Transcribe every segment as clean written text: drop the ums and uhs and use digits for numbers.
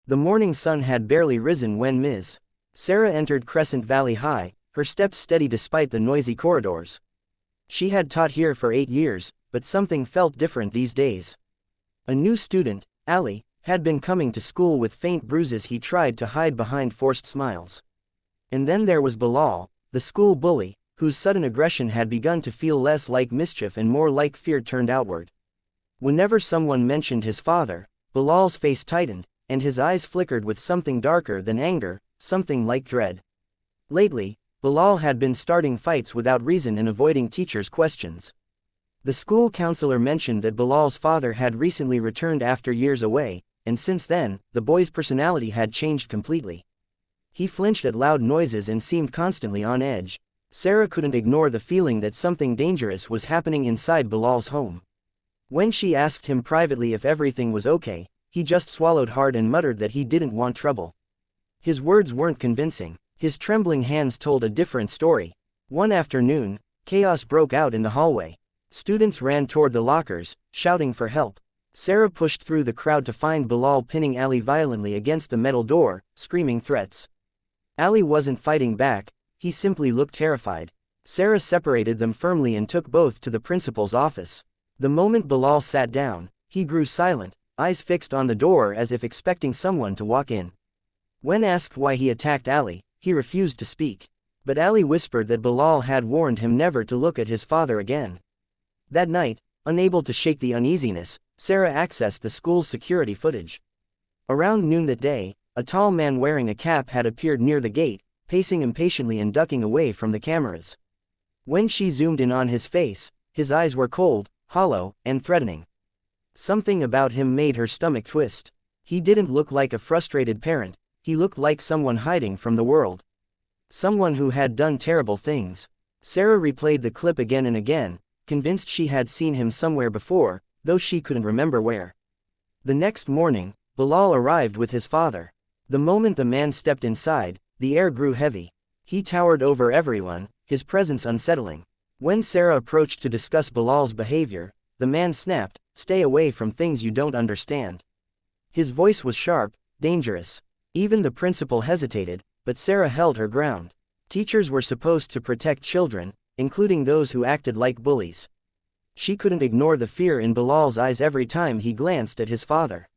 The morning sun had barely risen when Ms. Sarah entered Crescent Valley High, her steps steady despite the noisy corridors. She had taught here for 8 years, but something felt different these days. A new student, Ali, had been coming to school with faint bruises he tried to hide behind forced smiles. And then there was Bilal, the school bully, whose sudden aggression had begun to feel less like mischief and more like fear turned outward. Whenever someone mentioned his father, Bilal's face tightened, and his eyes flickered with something darker than anger, something like dread. Lately, Bilal had been starting fights without reason and avoiding teachers' questions. The school counselor mentioned that Bilal's father had recently returned after years away, and since then, the boy's personality had changed completely. He flinched at loud noises and seemed constantly on edge. Sarah couldn't ignore the feeling that something dangerous was happening inside Bilal's home. When she asked him privately if everything was okay, he just swallowed hard and muttered that he didn't want trouble. His words weren't convincing. His trembling hands told a different story. One afternoon, chaos broke out in the hallway. Students ran toward the lockers, shouting for help. Sarah pushed through the crowd to find Bilal pinning Ali violently against the metal door, screaming threats. Ali wasn't fighting back, he simply looked terrified. Sarah separated them firmly and took both to the principal's office. The moment Bilal sat down, he grew silent, eyes fixed on the door as if expecting someone to walk in. When asked why he attacked Ali, he refused to speak. But Ali whispered that Bilal had warned him never to look at his father again. That night, unable to shake the uneasiness, Sarah accessed the school's security footage. Around noon that day, a tall man wearing a cap had appeared near the gate, pacing impatiently and ducking away from the cameras. When she zoomed in on his face, his eyes were cold, hollow, and threatening. Something about him made her stomach twist. He didn't look like a frustrated parent, he looked like someone hiding from the world. Someone who had done terrible things. Sarah replayed the clip again and again, convinced she had seen him somewhere before, though she couldn't remember where. The next morning, Bilal arrived with his father. The moment the man stepped inside, the air grew heavy. He towered over everyone, his presence unsettling. When Sarah approached to discuss Bilal's behavior, the man snapped, "Stay away from things you don't understand." His voice was sharp, dangerous. Even the principal hesitated, but Sarah held her ground. Teachers were supposed to protect children, including those who acted like bullies. She couldn't ignore the fear in Bilal's eyes every time he glanced at his father.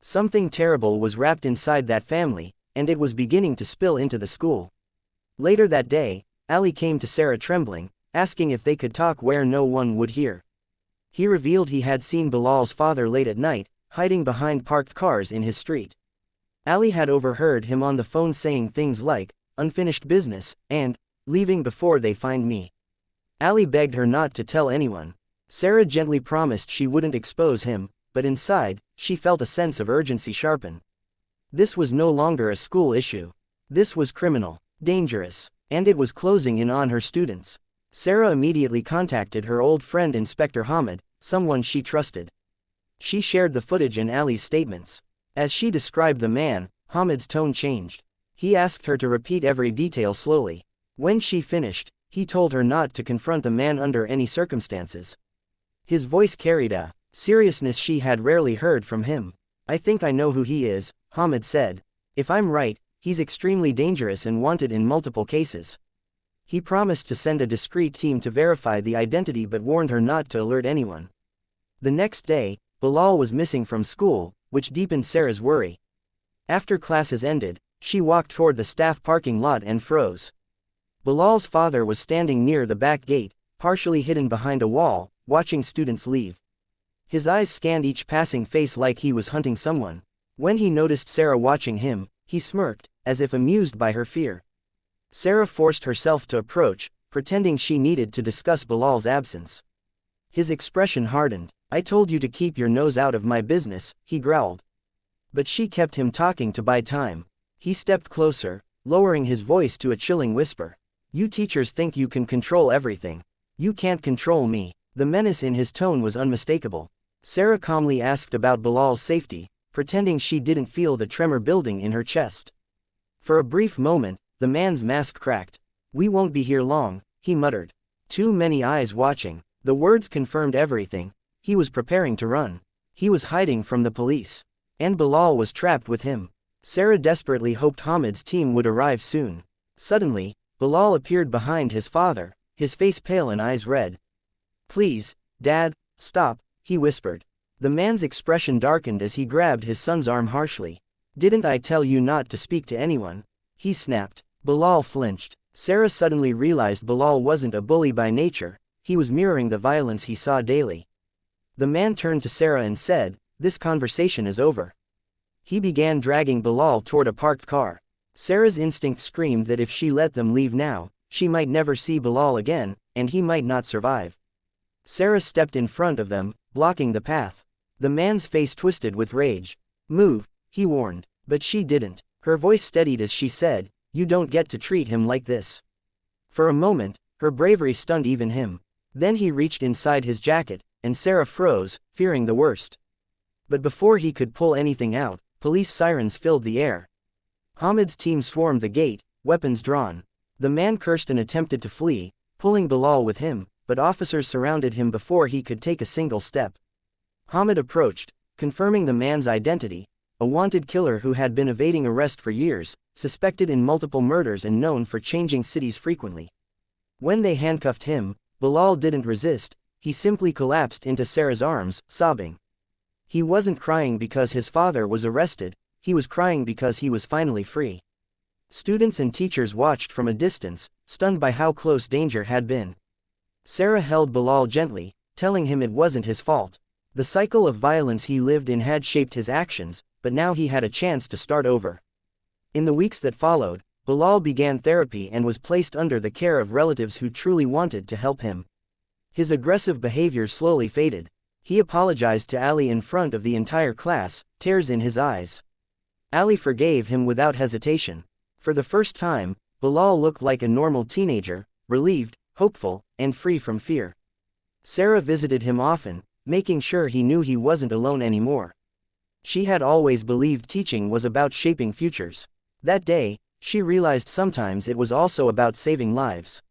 Something terrible was wrapped inside that family, and it was beginning to spill into the school. Later that day, Ali came to Sarah trembling, asking if they could talk where no one would hear. He revealed he had seen Bilal's father late at night, hiding behind parked cars in his street. Ali had overheard him on the phone saying things like, "Unfinished business," and, "Leaving before they find me." Ali begged her not to tell anyone. Sarah gently promised she wouldn't expose him, but inside, she felt a sense of urgency sharpen. This was no longer a school issue. This was criminal, dangerous, and it was closing in on her students. Sarah immediately contacted her old friend Inspector Hamid, someone she trusted. She shared the footage and Ali's statements. As she described the man, Hamid's tone changed. He asked her to repeat every detail slowly. When she finished, he told her not to confront the man under any circumstances. His voice carried a seriousness she had rarely heard from him. "I think I know who he is," Hamid said. "If I'm right, he's extremely dangerous and wanted in multiple cases." He promised to send a discreet team to verify the identity but warned her not to alert anyone. The next day, Bilal was missing from school, which deepened Sarah's worry. After classes ended, she walked toward the staff parking lot and froze. Bilal's father was standing near the back gate, partially hidden behind a wall, watching students leave. His eyes scanned each passing face like he was hunting someone. When he noticed Sarah watching him, he smirked, as if amused by her fear. Sarah forced herself to approach, pretending she needed to discuss Bilal's absence. His expression hardened. "I told you to keep your nose out of my business," he growled. But she kept him talking to buy time. He stepped closer, lowering his voice to a chilling whisper. "You teachers think you can control everything. You can't control me." The menace in his tone was unmistakable. Sarah calmly asked about Bilal's safety, pretending she didn't feel the tremor building in her chest. For a brief moment, the man's mask cracked. "We won't be here long," he muttered. Too many eyes watching. The words confirmed everything. He was preparing to run. He was hiding from the police. And Bilal was trapped with him. Sarah desperately hoped Hamid's team would arrive soon. Suddenly, Bilal appeared behind his father, his face pale and eyes red. "Please, Dad, stop," he whispered. The man's expression darkened as he grabbed his son's arm harshly. "Didn't I tell you not to speak to anyone?" he snapped. Bilal flinched. Sarah suddenly realized Bilal wasn't a bully by nature, he was mirroring the violence he saw daily. The man turned to Sarah and said, "This conversation is over." He began dragging Bilal toward a parked car. Sarah's instinct screamed that if she let them leave now, she might never see Bilal again, and he might not survive. Sarah stepped in front of them, blocking the path. The man's face twisted with rage. "Move," he warned, but she didn't. Her voice steadied as she said, "You don't get to treat him like this." For a moment, her bravery stunned even him. Then he reached inside his jacket, and Sarah froze, fearing the worst. But before he could pull anything out, police sirens filled the air. Hamid's team swarmed the gate, weapons drawn. The man cursed and attempted to flee, pulling Bilal with him, but officers surrounded him before he could take a single step. Hamid approached, confirming the man's identity, a wanted killer who had been evading arrest for years, suspected in multiple murders and known for changing cities frequently. When they handcuffed him, Bilal didn't resist, he simply collapsed into Sarah's arms, sobbing. He wasn't crying because his father was arrested, he was crying because he was finally free. Students and teachers watched from a distance, stunned by how close danger had been. Sarah held Bilal gently, telling him it wasn't his fault. The cycle of violence he lived in had shaped his actions, but now he had a chance to start over. In the weeks that followed, Bilal began therapy and was placed under the care of relatives who truly wanted to help him. His aggressive behavior slowly faded. He apologized to Ali in front of the entire class, tears in his eyes. Ali forgave him without hesitation. For the first time, Bilal looked like a normal teenager, relieved, hopeful, and free from fear. Sarah visited him often, making sure he knew he wasn't alone anymore. She had always believed teaching was about shaping futures. That day, she realized sometimes it was also about saving lives.